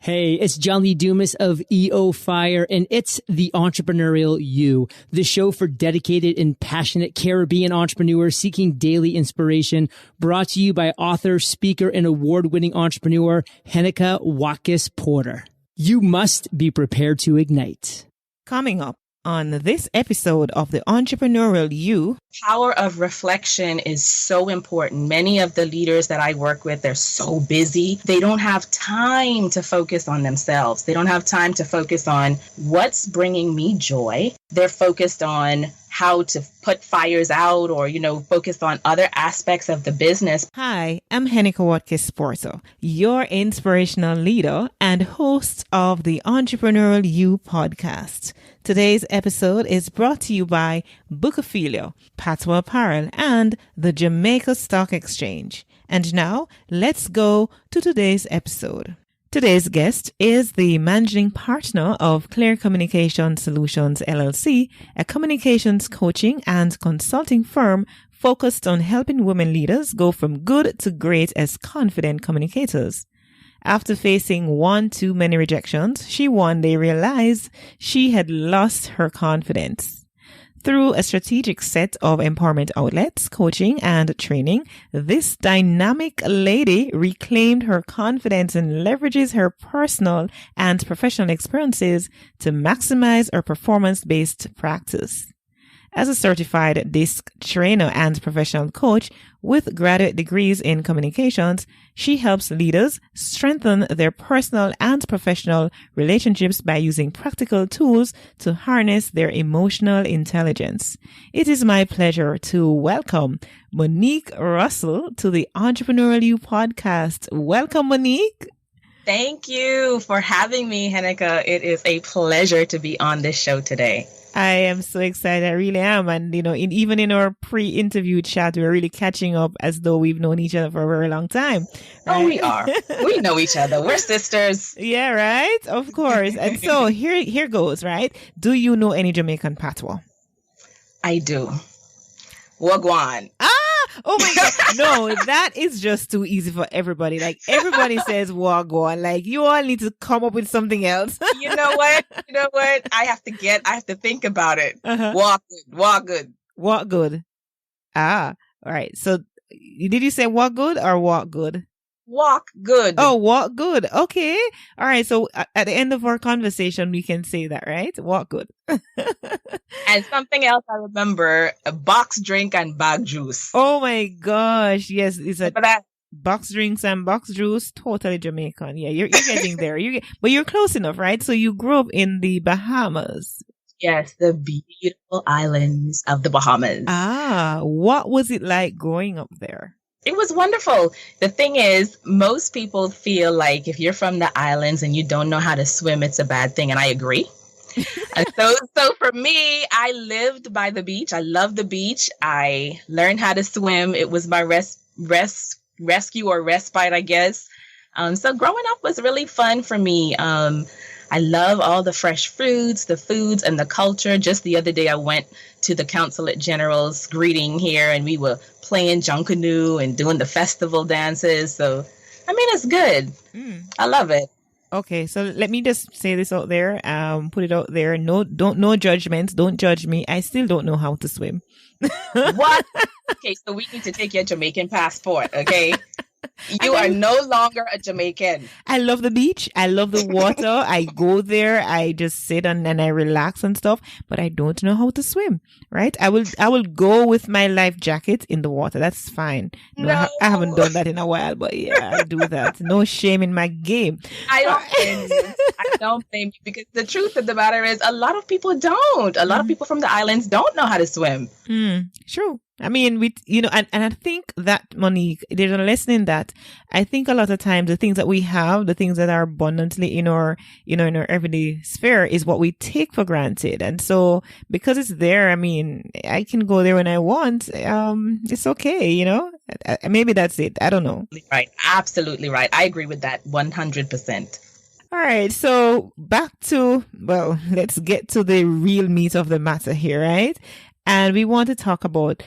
Hey, it's John Lee Dumas of EO Fire, and it's The Entrepreneurial You, the show for dedicated and passionate Caribbean entrepreneurs seeking daily inspiration, brought to you by author, speaker, and award-winning entrepreneur Heneka Watkis-Porter. You must be prepared to ignite. Coming up on this episode of The Entrepreneurial You. Power of reflection is so important. Many of the leaders that I work with, they're so busy. They don't have time to focus on themselves. They don't have time to focus on what's bringing me joy. They're focused on how to put fires out or, focused on other aspects of the business. Hi, I'm Heneka Watkis-Porter, your inspirational leader and host of the Entrepreneurial You podcast. Today's episode is brought to you by Bookophelia, Patois Apparel, and the Jamaica Stock Exchange. And now, let's go to today's episode. Today's guest is the managing partner of Clear Communication Solutions, LLC, a communications coaching and consulting firm focused on helping women leaders go from good to great as confident communicators. After facing one too many rejections, she one day realized she had lost her confidence. Through a strategic set of empowerment outlets, coaching, and training, this dynamic lady reclaimed her confidence and leverages her personal and professional experiences to maximize her performance-based practice. As a certified DISC trainer and professional coach with graduate degrees in communications, she helps leaders strengthen their personal and professional relationships by using practical tools to harness their emotional intelligence. It is my pleasure to welcome Monique Russell to the Entrepreneurial You podcast. Welcome, Monique. Thank you for having me, Heneka. It is a pleasure to be on this show today. I am so excited. I really am. And, even in our pre-interview chat, we're really catching up as though we've known each other for a very long time. Right? Oh, we are. We know each other. We're sisters. Yeah, right? Of course. And so here goes, right? Do you know any Jamaican patois? I do. Wagwan. Oh my God. No, that is just too easy for everybody. Like everybody says wagwan. Like you all need to come up with something else. You know what? I have to think about it. Walk good. Walk good. Ah, all right. So did you say walk good or walk good? Walk good. Oh, walk good. Okay. All right. So at the end of our conversation, we can say that, right? Walk good. And something else I remember, a box drink and bag juice. Oh my gosh. Yes. It's a box drinks and box juice. Totally Jamaican. Yeah. You're getting there. But you're close enough, right? So you grew up in the Bahamas. Yes. The beautiful islands of the Bahamas. Ah, what was it like growing up there? It was wonderful. The thing is, most people feel like if you're from the islands and you don't know how to swim, it's a bad thing. And I agree. And so for me, I lived by the beach. I love the beach. I learned how to swim. It was my rescue or respite, I guess. So growing up was really fun for me. I love all the fresh fruits, the foods, and the culture. Just the other day, I went to the Consulate General's greeting here, and we were playing Junkanoo and doing the festival dances. So, it's good. I love it. Okay, so let me just say this out there. Put it out there. No judgments. Don't judge me. I still don't know how to swim. What? Okay, so we need to take your Jamaican passport, okay? You are no longer a Jamaican. I love the beach. I love the water. I go there. I just sit and I relax and stuff, but I don't know how to swim, right? I will go with my life jacket in the water. That's fine. No. I haven't done that in a while, but yeah, I do that. No shame in my game. I don't blame you because the truth of the matter is a lot of people don't. A lot of people from the islands don't know how to swim. True. And I think that, Monique, there's a lesson in that. I think a lot of times the things that we have, the things that are abundantly in our everyday sphere is what we take for granted. And so because it's there, I can go there when I want. It's okay, Maybe that's it. I don't know. Right. Absolutely right. I agree with that 100%. All right. So let's get to the real meat of the matter here, right? And we want to talk about,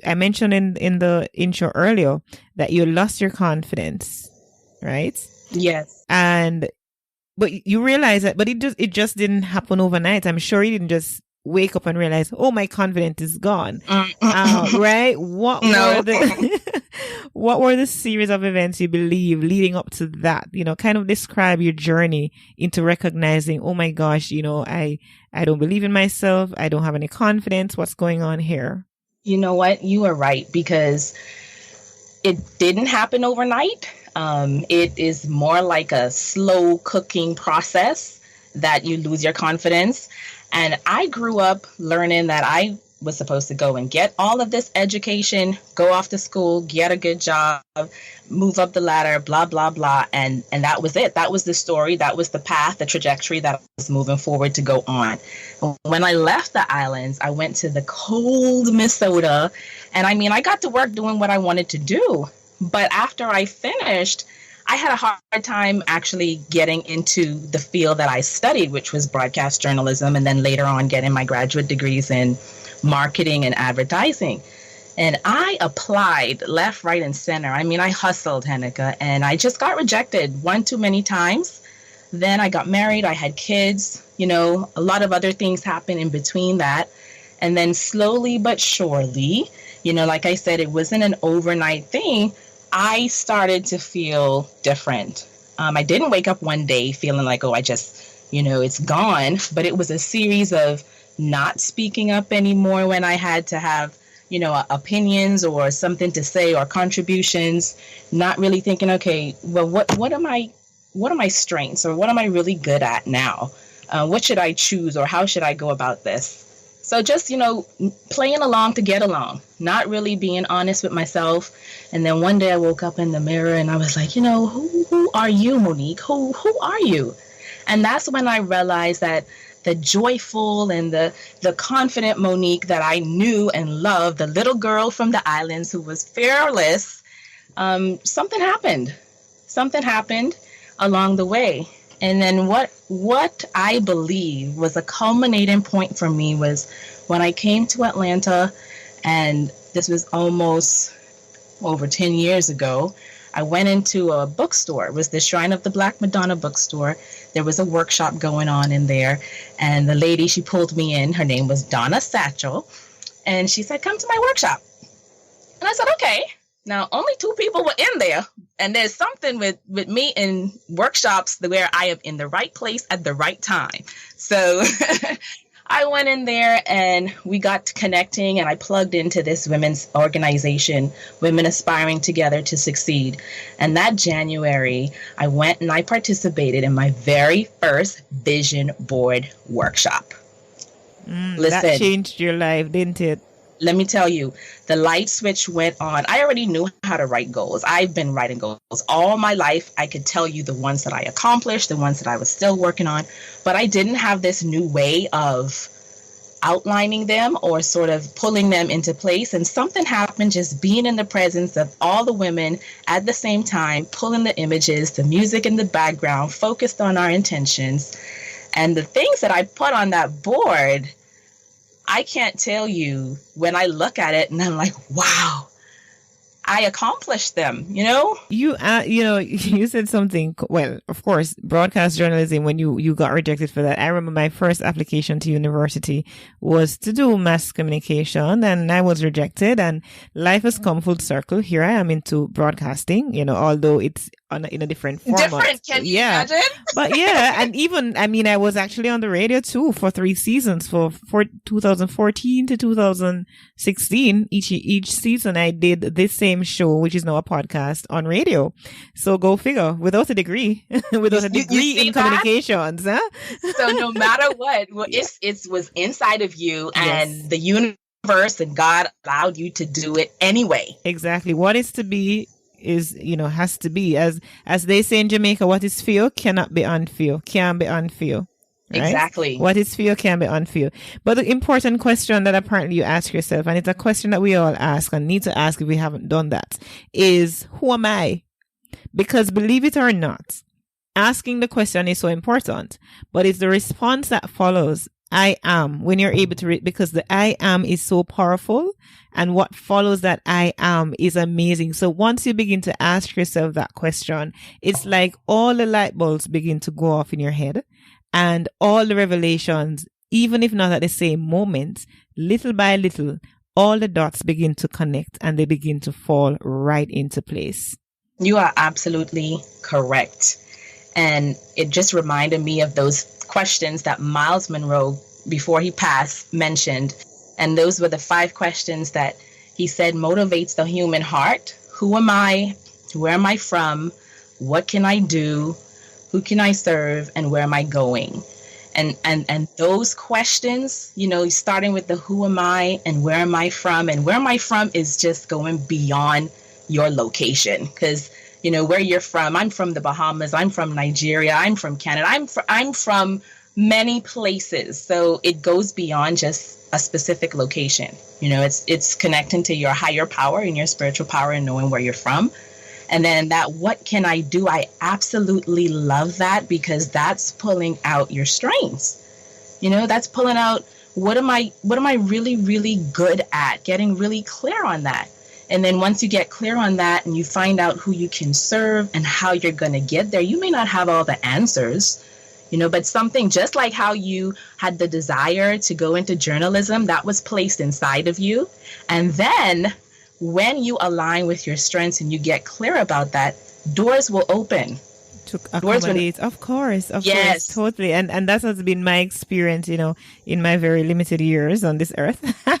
I mentioned in the intro earlier that you lost your confidence, right? Yes. And But you realize that, but it just didn't happen overnight. I'm sure you didn't just wake up and realize, oh, my confidence is gone. Right? What what were the series of events you believe leading up to that? Kind of describe your journey into recognizing, oh my gosh, I don't believe in myself. I don't have any confidence. What's going on here? You know what? You are right, because it didn't happen overnight. It is more like a slow cooking process that you lose your confidence. And I grew up learning that I was supposed to go and get all of this education, go off to school, get a good job, move up the ladder, blah, blah, blah. And that was it. That was the story. That was the path, the trajectory that I was moving forward to go on. When I left the islands, I went to the cold Minnesota. And I got to work doing what I wanted to do. But after I finished, I had a hard time actually getting into the field that I studied, which was broadcast journalism, and then later on getting my graduate degrees in marketing and advertising. And I applied left, right, and center. I hustled, Heneka, and I just got rejected one too many times. Then I got married, I had kids, a lot of other things happened in between that. And then slowly but surely, like I said, it wasn't an overnight thing. I started to feel different. I didn't wake up one day feeling like, oh, I just, it's gone. But it was a series of not speaking up anymore when I had to have, opinions or something to say or contributions, not really thinking, okay, well, what are my strengths, or what am I really good at now? What should I choose, or how should I go about this? So just, playing along to get along, not really being honest with myself. And then one day I woke up in the mirror and I was like, who are you, Monique? Who are you? And that's when I realized that the joyful and the confident Monique that I knew and loved, the little girl from the islands who was fearless, something happened. Something happened along the way. And then what I believe was a culminating point for me was when I came to Atlanta, and this was almost over 10 years ago. I went into a bookstore. It was the Shrine of the Black Madonna bookstore. There was a workshop going on in there. And the lady, she pulled me in. Her name was Donna Satchel. And she said, come to my workshop. And I said, okay. Now, only 2 people were in there. And there's something with me in workshops where I am in the right place at the right time. So I went in there and we got to connecting, and I plugged into this women's organization, Women Aspiring Together to Succeed. And that January, I went and I participated in my very first vision board workshop. Listen, that changed your life, didn't it? Let me tell you, the light switch went on. I already knew how to write goals. I've been writing goals all my life. I could tell you the ones that I accomplished, the ones that I was still working on, but I didn't have this new way of outlining them or sort of pulling them into place. And something happened just being in the presence of all the women at the same time, pulling the images, the music in the background, focused on our intentions. And the things that I put on that board, I can't tell you, when I look at it and I'm like, wow, I accomplished them, You, you said something, well, of course, broadcast journalism, when you got rejected for that. I remember my first application to university was to do mass communication, and I was rejected, and life has come full circle. Here I am into broadcasting, although it's in a different format. Different, can you imagine? But yeah, and even, I was actually on the radio too for 3 seasons, for 2014 to 2016. Each season I did this same show, which is now a podcast on radio. So go figure, without a degree, without a degree in communications. Huh? So no matter what, it was inside of you, and the universe and God allowed you to do it anyway. Exactly. What is to be is, has to be. As they say in Jamaica, what is for you cannot be unfair, can be unfair. Right? Exactly. What is for you can be unfair. But the important question that apparently you ask yourself, and it's a question that we all ask and need to ask if we haven't done that, is, who am I? Because believe it or not, asking the question is so important, but it's the response that follows I am, when you're able to read, because the I am is so powerful, and what follows that I am is amazing. So once you begin to ask yourself that question, it's like all the light bulbs begin to go off in your head, and all the revelations, even if not at the same moment, little by little, all the dots begin to connect and they begin to fall right into place. You are absolutely correct. And it just reminded me of those questions that Miles Monroe, before he passed, mentioned. And those were the 5 questions that he said motivates the human heart. Who am I? Where am I from? What can I do? Who can I serve? And where am I going? And those questions, you know, starting with the who am I and where am I from? And where am I from is just going beyond your location. Because, you know, where you're from, I'm from the Bahamas, I'm from Nigeria, I'm from Canada, I'm from many places. So it goes beyond just a specific location. You know, it's connecting to your higher power and your spiritual power and knowing where you're from. And then that, what can I do? I absolutely love that, because that's pulling out your strengths. You know, that's pulling out, what am I really, really good at? Getting really clear on that. And then once you get clear on that and you find out who you can serve and how you're going to get there, you may not have all the answers, you know, but something just like how you had the desire to go into journalism, that was placed inside of you. And then when you align with your strengths and you get clear about that, doors will open. To accommodate, of course, totally. And that has been my experience, you know, in my very limited years on this earth.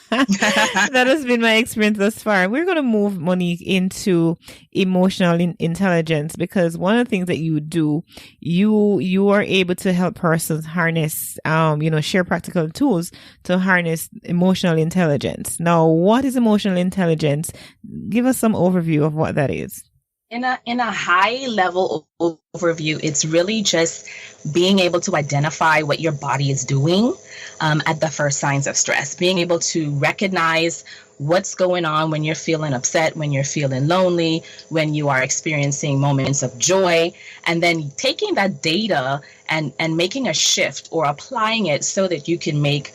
That has been my experience thus far. We're going to move, Monique, into emotional intelligence, because one of the things that you do, you are able to help persons harness, share practical tools to harness emotional intelligence. Now, what is emotional intelligence? Give us some overview of what that is. In a high level overview, it's really just being able to identify what your body is doing at the first signs of stress, being able to recognize what's going on when you're feeling upset, when you're feeling lonely, when you are experiencing moments of joy, and then taking that data and making a shift or applying it so that you can make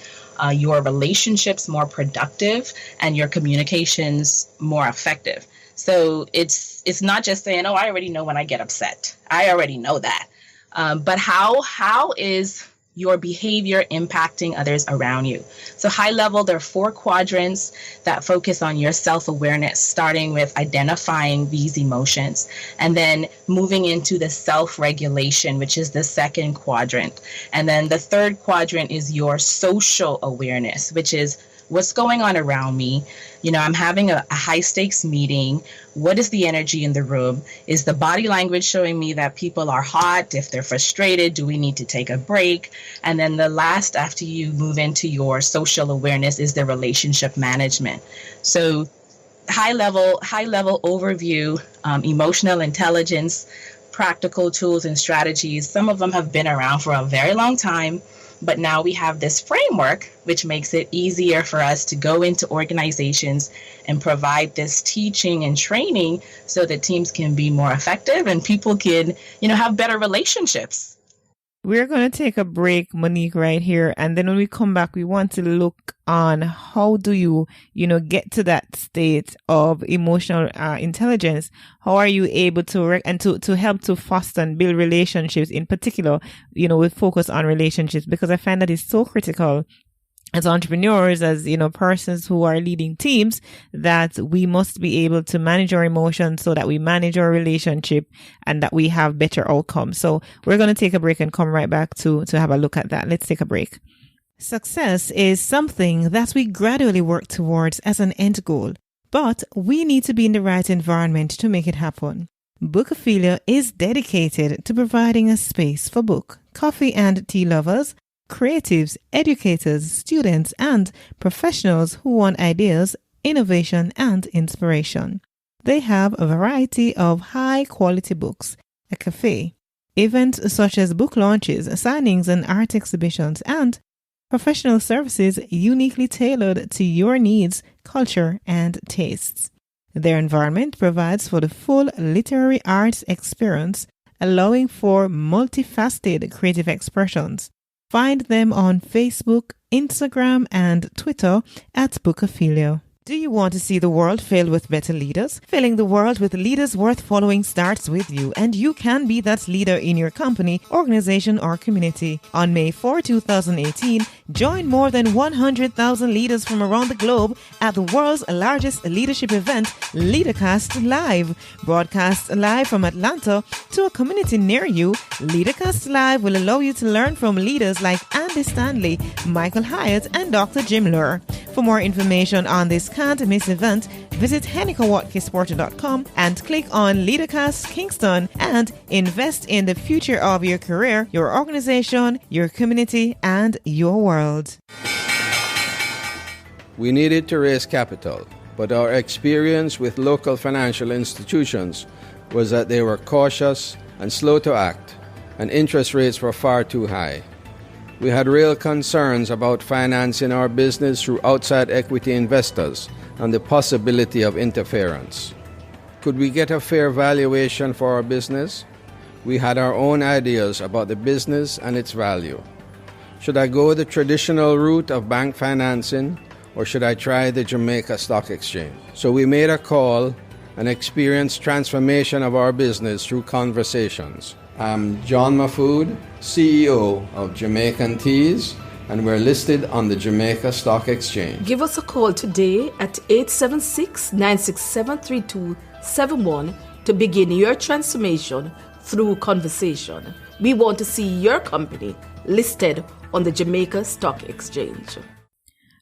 your relationships more productive and your communications more effective. So it's not just saying, oh, I already know when I get upset. I already know that. But how is your behavior impacting others around you? So high level, there are 4 quadrants that focus on your self-awareness, starting with identifying these emotions and then moving into the self-regulation, which is the 2nd quadrant. And then the 3rd quadrant is your social awareness, which is what's going on around me. You know, I'm having a high stakes meeting. What is the energy in the room? Is the body language showing me that people are hot? If they're frustrated, do we need to take a break? And then the last, after you move into your social awareness, is the relationship management. So high level overview, emotional intelligence, practical tools and strategies. Some of them have been around for a very long time. But now we have this framework, which makes it easier for us to go into organizations and provide this teaching and training so that teams can be more effective and people can, have better relationships. We're going to take a break, Monique, right here. And then when we come back, we want to look on how do you, get to that state of emotional intelligence? How are you able to, to help to foster and build relationships in particular, with focus on relationships, because I find that is so critical as entrepreneurs, as, persons who are leading teams, that we must be able to manage our emotions so that we manage our relationship and that we have better outcomes. So we're going to take a break and come right back to have a look at that. Let's take a break. Success is something that we gradually work towards as an end goal, but we need to be in the right environment to make it happen. Bookophilia is dedicated to providing a space for book, coffee, and tea lovers, creatives, educators, students, and professionals who want ideas, innovation, and inspiration. They have a variety of high-quality books, a cafe, events such as book launches, signings, and art exhibitions, and professional services uniquely tailored to your needs, culture, and tastes. Their environment provides for the full literary arts experience, allowing for multifaceted creative expressions. Find them on Facebook, Instagram, and Twitter at Bookophelio. Do you want to see the world filled with better leaders? Filling the world with leaders worth following starts with you, and you can be that leader in your company, organization, or community. On May 4, 2018, join more than 100,000 leaders from around the globe at the world's largest leadership event, LeaderCast Live. Broadcast live from Atlanta to a community near you, LeaderCast Live will allow you to learn from leaders like Andy Stanley, Michael Hyatt, and Dr. Jim Lure. For more information on this can't miss event, visit HenekaWatkis-Porter.com and click on LeaderCast Kingston and invest in the future of your career, your organization, your community, and your world. We needed to raise capital, but our experience with local financial institutions was that they were cautious and slow to act, and interest rates were far too high. We had real concerns about financing our business through outside equity investors and the possibility of interference. Could we get a fair valuation for our business? We had our own ideas about the business and its value. Should I go the traditional route of bank financing, or should I try the Jamaica Stock Exchange? So we made a call and experienced transformation of our business through conversations. I'm John Mafood, CEO of Jamaican Teas, and we're listed on the Jamaica Stock Exchange. Give us a call today at 876-967-3271 to begin your transformation through conversation. We want to see your company listed on the Jamaica Stock Exchange.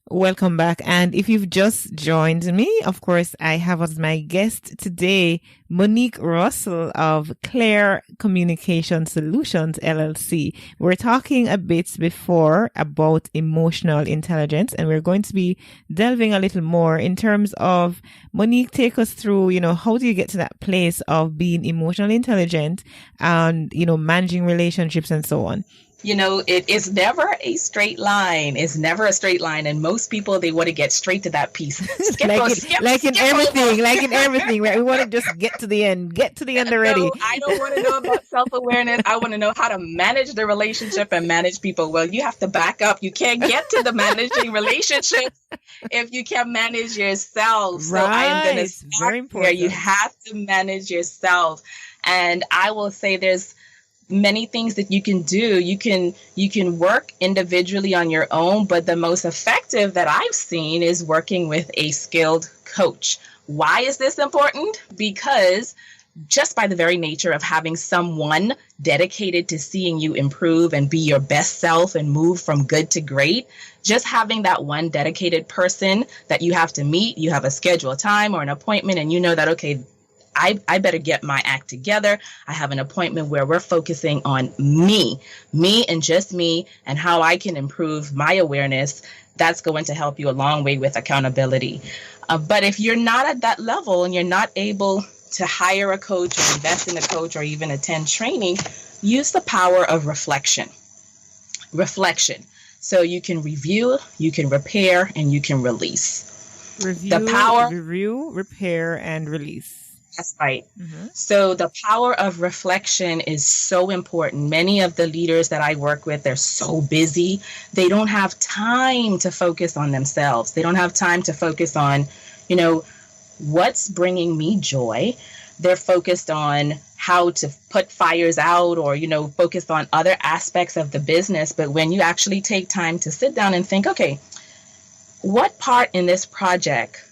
Welcome back. And if you've just joined me, of course, I have as my guest today, Monique Russell of Claire Communication Solutions, LLC. We're talking a bit before about emotional intelligence, and we're going to be delving a little more in terms of, Monique, take us through, how do you get to that place of being emotionally intelligent and, managing relationships and so on? It is never a straight line. It's never a straight line. And most people, they want to get straight to that piece. Like in everything, right? We want to just get to the end already. No, I don't want to know about self-awareness. I want to know how to manage the relationship and manage people. Well, you have to back up. You can't get to the managing relationships if you can't manage yourself. So I am going to start here. You have to manage yourself. And I will say there's many things that you can do. You can work individually on your own, but the most effective that I've seen is working with a skilled coach. Why is this important? Because just by the very nature of having someone dedicated to seeing you improve and be your best self and move from good to great, just having that one dedicated person that you have to meet, you have a scheduled time or an appointment, and you know that, okay, I better get my act together. I have an appointment where we're focusing on me and just me and how I can improve my awareness. That's going to help you a long way with accountability. But if you're not at that level and you're not able to hire a coach or invest in a coach or even attend training, use the power of reflection. So you can review, you can repair, and you can release. Review, repair, and release. That's right. Mm-hmm. So the power of reflection is so important. Many of the leaders that I work with, they're so busy. They don't have time to focus on themselves. They don't have time to focus on, what's bringing me joy. They're focused on how to put fires out or, focused on other aspects of the business. But when you actually take time to sit down and think, okay, what part in this project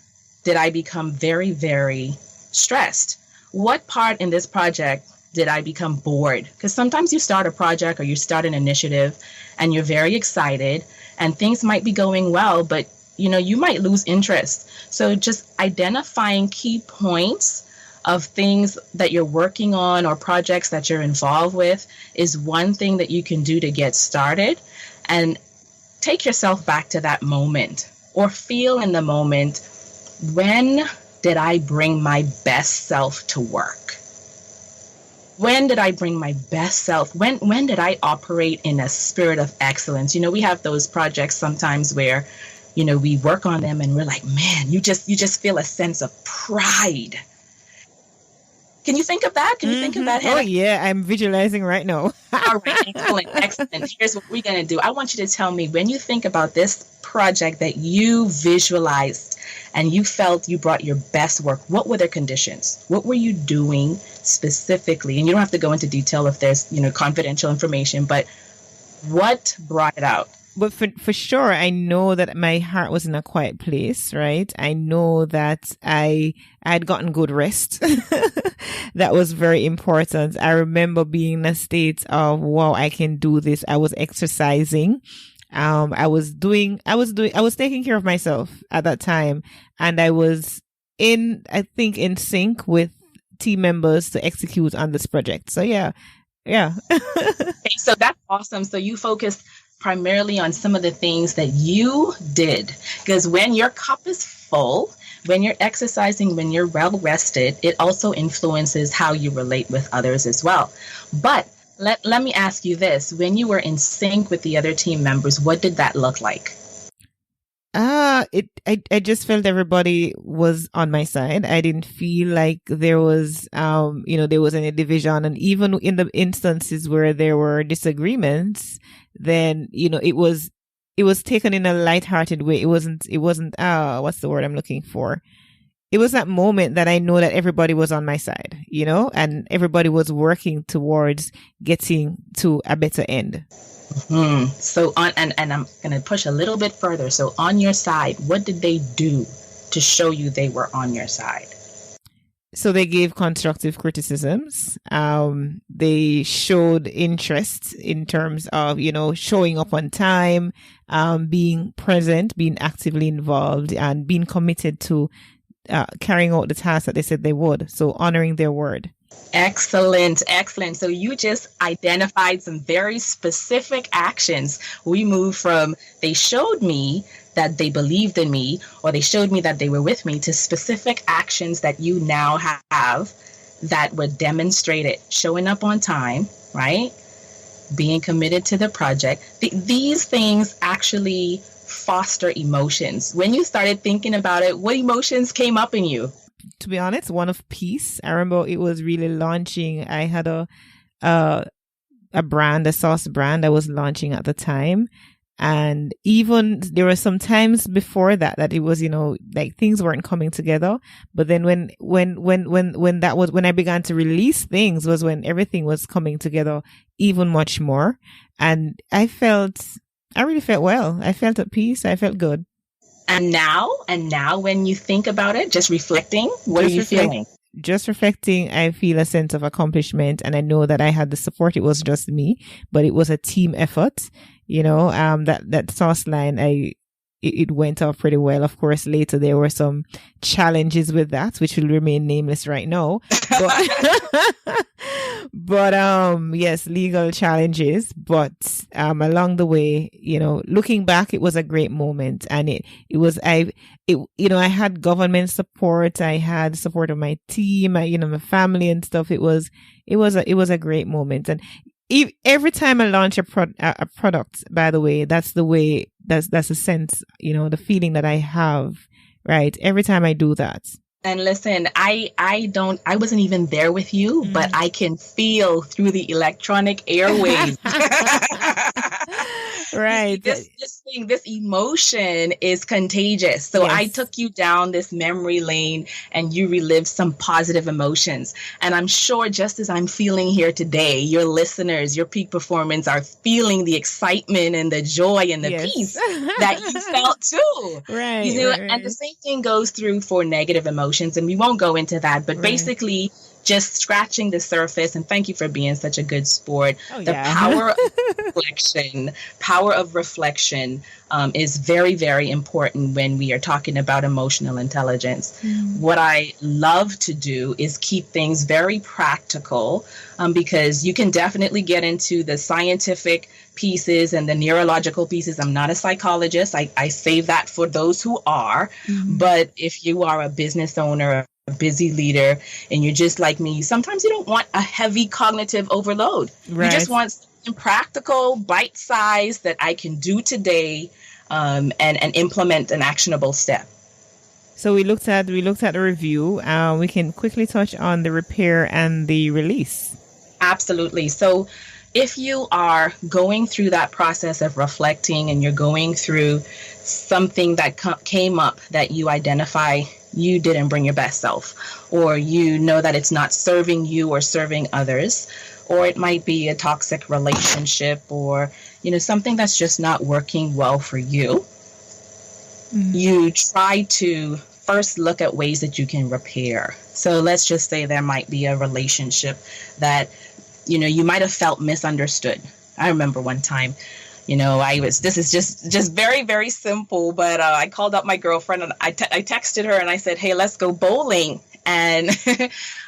did I become very, very stressed? What part in this project did I become bored? Because sometimes you start a project or you start an initiative and you're very excited and things might be going well, but you might lose interest. So just identifying key points of things that you're working on or projects that you're involved with is one thing that you can do to get started, and take yourself back to that moment or feel in the moment, when did I bring my best self to work? When did I bring my best self? When did I operate in a spirit of excellence? We have those projects sometimes where, we work on them and we're like, man, you just feel a sense of pride. Can you think of that? Can you think of that, Heneka? Oh, yeah. I'm visualizing right now. All right, excellent, excellent. Here's what we're going to do. I want you to tell me, when you think about this project that you visualized and you felt you brought your best work, what were the conditions? What were you doing specifically? And you don't have to go into detail if there's, confidential information, but what brought it out? But for sure, I know that my heart was in a quiet place, right? I know that I had gotten good rest. That was very important. I remember being in a state of, wow, I can do this. I was exercising. I was taking care of myself at that time. And I was in sync with team members to execute on this project. So yeah. Okay, so that's awesome. So you focused primarily on some of the things that you did, because when your cup is full, when you're exercising, when you're well rested, it also influences how you relate with others as well. But let me ask you this: when you were in sync with the other team members, what did that look like? I just felt everybody was on my side. I didn't feel like there was there was any division, and even in the instances where there were disagreements, then it was taken in a lighthearted way. It wasn't what's the word I'm looking for? It was that moment that I know that everybody was on my side, and everybody was working towards getting to a better end. Mm-hmm. So and I'm going to push a little bit further. So on your side, what did they do to show you they were on your side? So they gave constructive criticisms. They showed interest in terms of, showing up on time, being present, being actively involved, and being committed to carrying out the task that they said they would. So honoring their word. Excellent. So you just identified some very specific actions. We moved from they showed me that they believed in me, or they showed me that they were with me, to specific actions that you now have that would demonstrate it. Showing up on time, right? Being committed to the project. These things actually foster emotions. When you started thinking about it, what emotions came up in you? To be honest, one of peace. I remember it was really launching. I had a brand, a sauce brand I was launching at the time. And even there were some times before that it was, like things weren't coming together. But then when I began to release things was when everything was coming together even much more. And I really felt well. I felt at peace. I felt good. And now when you think about it, just reflecting, what are you feeling? Just reflecting, I feel a sense of accomplishment, and I know that I had the support. It was just me, but it was a team effort. That sauce line, it went off pretty well. Of course, later there were some challenges with that, which will remain nameless right now. But yes, legal challenges. But along the way, looking back, it was a great moment, and I had government support. I had support of my team, my family and stuff. It was a great moment. And every time I launch a product, by the way, that's a sense, the feeling that I have, right? Every time I do that. And listen, I wasn't even there with you, but I can feel through the electronic airwaves. Right. This emotion is contagious. So yes. I took you down this memory lane and you relived some positive emotions. And I'm sure just as I'm feeling here today, your listeners, your peak performance are feeling the excitement and the joy and the peace that you felt too. Right. Right. And the same thing goes through for negative emotions. And we won't go into that, but basically just scratching the surface. And thank you for being such a good sport. Power of reflection is very, very important when we are talking about emotional intelligence. What I love to do is keep things very practical, because you can definitely get into the scientific pieces and the neurological pieces. I'm not a psychologist. I save that for those who are. But if you are a business owner, a busy leader, and you're just like me, sometimes you don't want a heavy cognitive overload. Right. You just want something practical, bite-sized that I can do today, and implement an actionable step. So we looked at the review. We can quickly touch on the repair and the release. Absolutely. So if you are going through that process of reflecting and you're going through something that came up that you identify you didn't bring your best self, or you know that it's not serving you or serving others, or it might be a toxic relationship, or something that's just not working well for you, you try to first look at ways that you can repair. So let's just say there might be a relationship that you might have felt misunderstood. I remember one time, this is just very, very simple, but I called up my girlfriend and I texted her and I said, hey, let's go bowling. And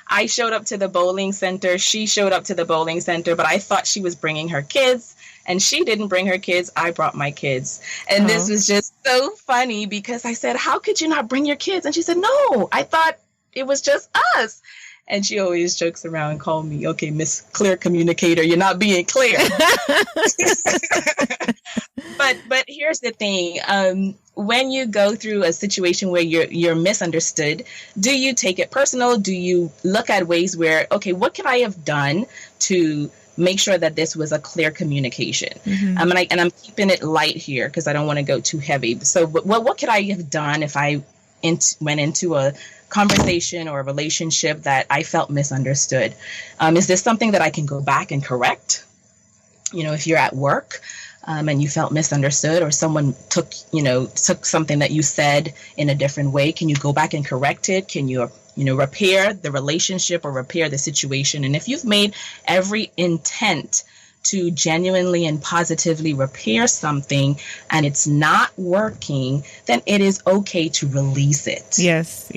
I showed up to the bowling center. She showed up to the bowling center, but I thought she was bringing her kids, and she didn't bring her kids. I brought my kids. And This was just so funny because I said, how could you not bring your kids? And she said, no, I thought it was just us. And she always jokes around and calls me, okay, Miss Clear Communicator, you're not being clear. But here's the thing. When you go through a situation where you're misunderstood, do you take it personal? Do you look at ways where, okay, what could I have done to make sure that this was a clear communication? And I'm keeping it light here because I don't want to go too heavy. So what could I have done if I went into a conversation or a relationship that I felt misunderstood? Is this something that I can go back and correct? If you're at work and you felt misunderstood, or someone took something that you said in a different way, can you go back and correct it? Can you repair the relationship or repair the situation? And if you've made every intent to genuinely and positively repair something and it's not working, then it is okay to release it. Yes.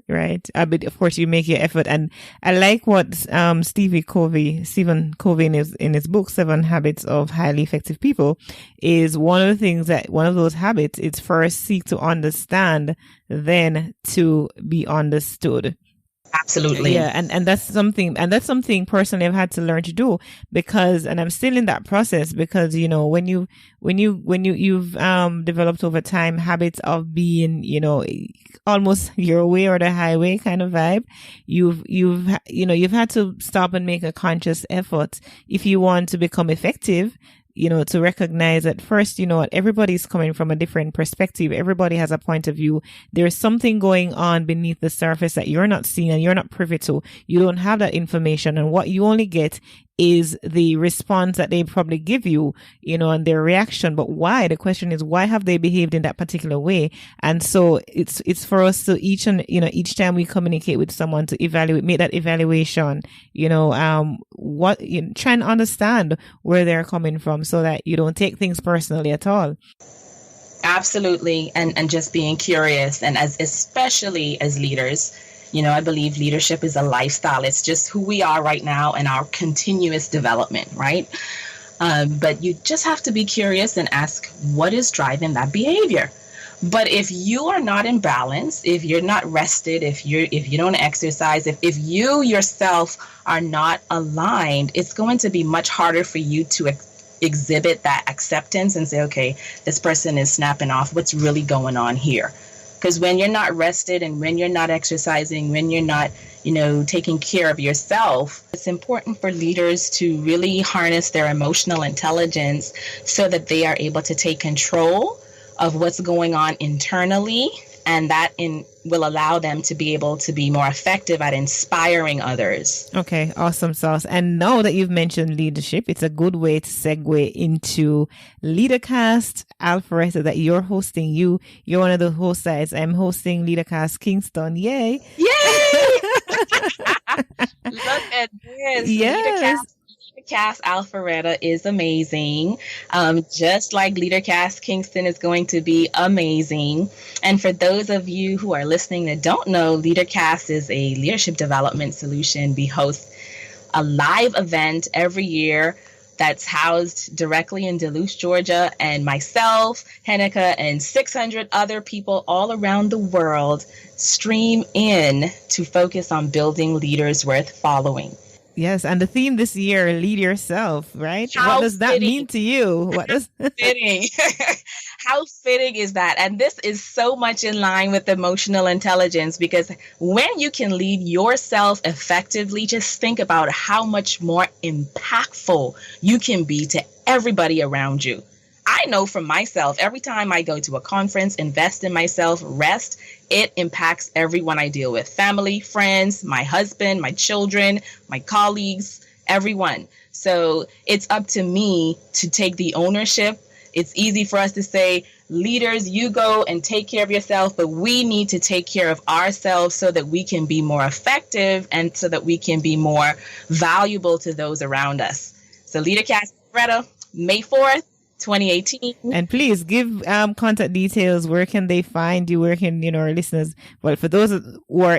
Right. But of course you make your effort. And I like what Stephen Covey in his book, 7 Habits of Highly Effective People, is one of those habits is first seek to understand, then to be understood. Absolutely. Yeah, and that's something personally I've had to learn to do, because, and I'm still in that process, because when you've developed over time habits of being almost your way or the highway kind of vibe, you've had to stop and make a conscious effort if you want to become effective. To recognize that first, everybody's coming from a different perspective. Everybody has a point of view. There's something going on beneath the surface that you're not seeing and you're not privy to. You don't have that information. And what you only get is the response that they probably give you, and their reaction. But why? The question is, why have they behaved in that particular way? And so it's for us to each time we communicate with someone to make that evaluation, try and understand where they're coming from so that you don't take things personally at all. Absolutely. And just being curious, and especially as leaders, I believe leadership is a lifestyle. It's just who we are right now and our continuous development, right? But you just have to be curious and ask, what is driving that behavior? But if you are not in balance, if you're not rested, if you don't exercise, if you yourself are not aligned, it's going to be much harder for you to exhibit that acceptance and say, okay, this person is snapping off. What's really going on here? Because when you're not rested and when you're not exercising, when you're not, taking care of yourself, it's important for leaders to really harness their emotional intelligence so that they are able to take control of what's going on internally, and that will allow them to be able to be more effective at inspiring others. Okay, awesome sauce. And now that you've mentioned leadership, it's a good way to segue into LeaderCast Alpharetta that you're hosting. You're one of the host sites. I'm hosting LeaderCast Kingston. Yay! Look at this. Yes. LeaderCast Alpharetta is amazing. Just like LeaderCast Kingston is going to be amazing. And for those of you who are listening that don't know, LeaderCast is a leadership development solution. We host a live event every year that's housed directly in Duluth, Georgia, and myself, Heneka, and 600 other people all around the world stream in to focus on building leaders worth following. Yes, and the theme this year, lead yourself, right? How what does that fitting. mean to you? What does Fitting. How fitting is that? And this is so much in line with emotional intelligence, because when you can lead yourself effectively, just think about how much more impactful you can be to everybody around you. I know from myself, every time I go to a conference, invest in myself, rest, it impacts everyone I deal with. Family, friends, my husband, my children, my colleagues, everyone. So it's up to me to take the ownership. It's easy for us to say, leaders, you go and take care of yourself, but we need to take care of ourselves so that we can be more effective and so that we can be more valuable to those around us. So LeaderCast Alpharetta, May 4th, 2018. And please give contact details. Where can they find you? Where can our listeners? Well, for those who are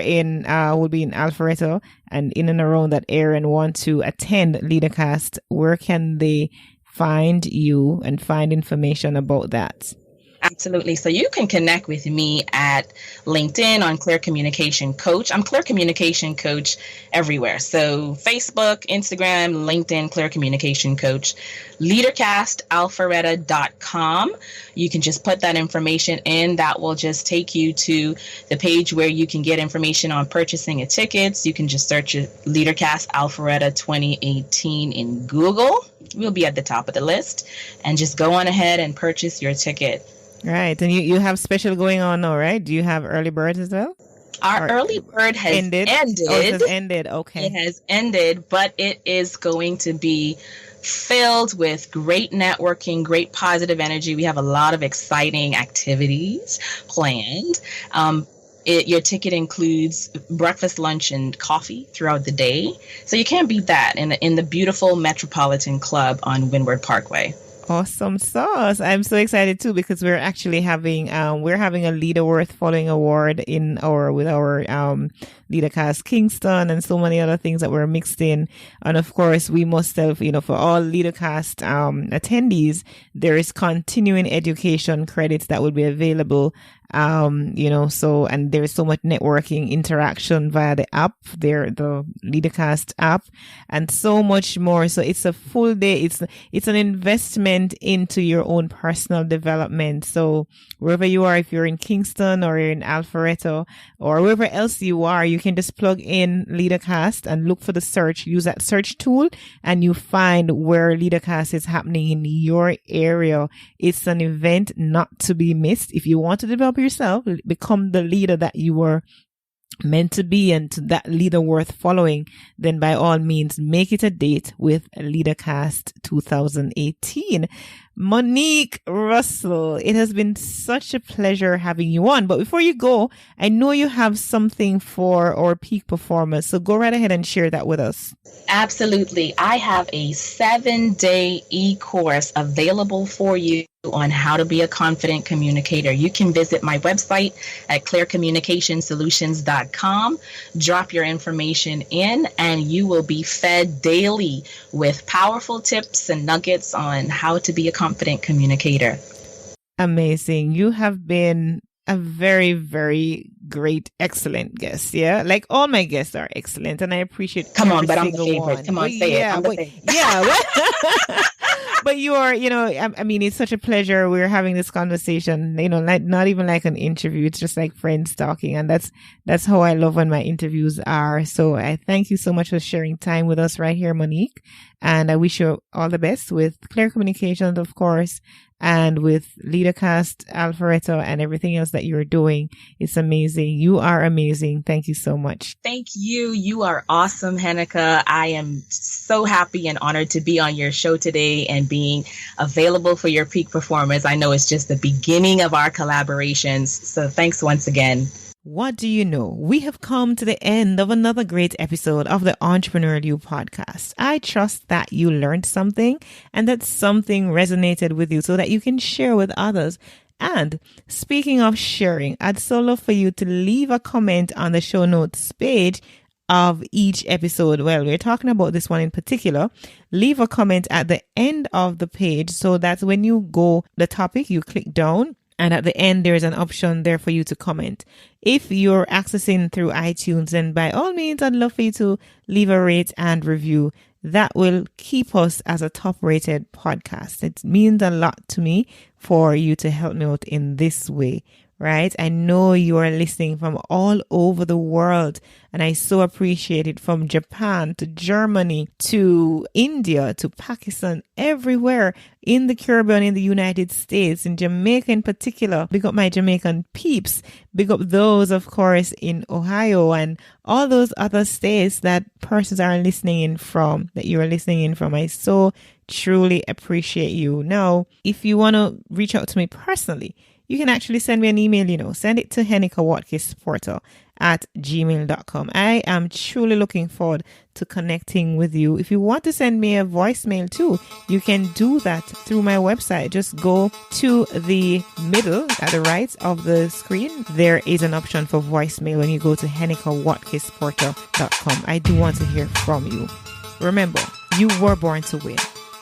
will be in Alpharetta and in and around that area and want to attend LeaderCast, where can they find you and find information about that? Absolutely. So you can connect with me at LinkedIn on Clear Communication Coach. I'm Clear Communication Coach everywhere. So Facebook, Instagram, LinkedIn, Clear Communication Coach. LeaderCastAlpharetta.com. You can just put that information in. That will just take you to the page where you can get information on purchasing a tickets. You can just search LeaderCast Alpharetta 2018 in Google. We'll be at the top of the list. And just go on ahead and purchase your ticket. Right. And you have special going on now, right? Do you have early birds as well? Our early bird has ended. Oh, it has ended. Okay. It has ended, but it is going to be filled with great networking, great positive energy. We have a lot of exciting activities planned. Your ticket includes breakfast, lunch, and coffee throughout the day. So you can't beat that in the beautiful Metropolitan Club on Windward Parkway. Awesome sauce. I'm so excited too, because we're actually having a Leader Worth Following Award with our LeaderCast Kingston and so many other things that were mixed in. And of course, we must have, for all LeaderCast attendees, there is continuing education credits that will be available. And there's so much networking interaction via the app, the LeaderCast app, and so much more. So it's a full day. It's an investment into your own personal development. So wherever you are, if you're in Kingston or you're in Alpharetta or wherever else you are, you can just plug in LeaderCast and look for the search, use that search tool, and you find where LeaderCast is happening in your area. It's an event not to be missed. If you want to develop yourself, become the leader that you were meant to be and to that leader worth following, then by all means make it a date with LeaderCast 2018. Monique Russell, it has been such a pleasure having you on. But before you go, I know you have something for our peak performers. So go right ahead and share that with us. Absolutely. I have a 7-day e-course available for you on how to be a confident communicator. You can visit my website at clearcommunicationsolutions.com, drop your information in, and you will be fed daily with powerful tips and nuggets on how to be a confident communicator. Amazing. You have been a very, very great, excellent guest. Yeah. Like all my guests are excellent and I appreciate Come on, but I'm the favorite. One. Come on, say it. I'm the favorite. Yeah. But you are, I mean, it's such a pleasure. We're having this conversation, like not even like an interview. It's just like friends talking. And that's how I love when my interviews are. So I thank you so much for sharing time with us right here, Monique. And I wish you all the best with Clear Communications, of course, and with LeaderCast, Alpharetta, and everything else that you're doing. It's amazing. You are amazing. Thank you so much. Thank you. You are awesome, Heneka. I am so happy and honored to be on your show today and being available for your peak performance. I know it's just the beginning of our collaborations. So thanks once again. What do you know? We have come to the end of another great episode of the Entrepreneurial You podcast. I trust that you learned something and that something resonated with you so that you can share with others. And speaking of sharing, I'd so love for you to leave a comment on the show notes page of each episode. Well, we're talking about this one in particular. Leave a comment at the end of the page so that when you go the topic, you click down And at the end, there is an option there for you to comment. If you're accessing through iTunes, then by all means, I'd love for you to leave a rate and review. That will keep us as a top-rated podcast. It means a lot to me for you to help me out in this way, right? I know you are listening from all over the world, and I so appreciate it, from Japan to Germany to India to Pakistan, everywhere in the Caribbean, in the United States, in Jamaica in particular. Big up my Jamaican peeps. Big up those, of course, in Ohio and all those other states that persons are listening in from, that you are listening in from. I so truly appreciate you. Now, if you want to reach out to me personally, you can actually send me an email, send it to Heneka Watkis-Porter at gmail.com. I am truly looking forward to connecting with you. If you want to send me a voicemail too, you can do that through my website. Just go to the middle at the right of the screen. There is an option for voicemail when you go to HenekaWatkis-Porter.com. I do want to hear from you. Remember, you were born to win,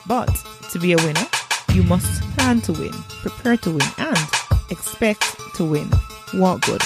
but to be a winner, you must plan to win, prepare to win, and expect to win. Walk good.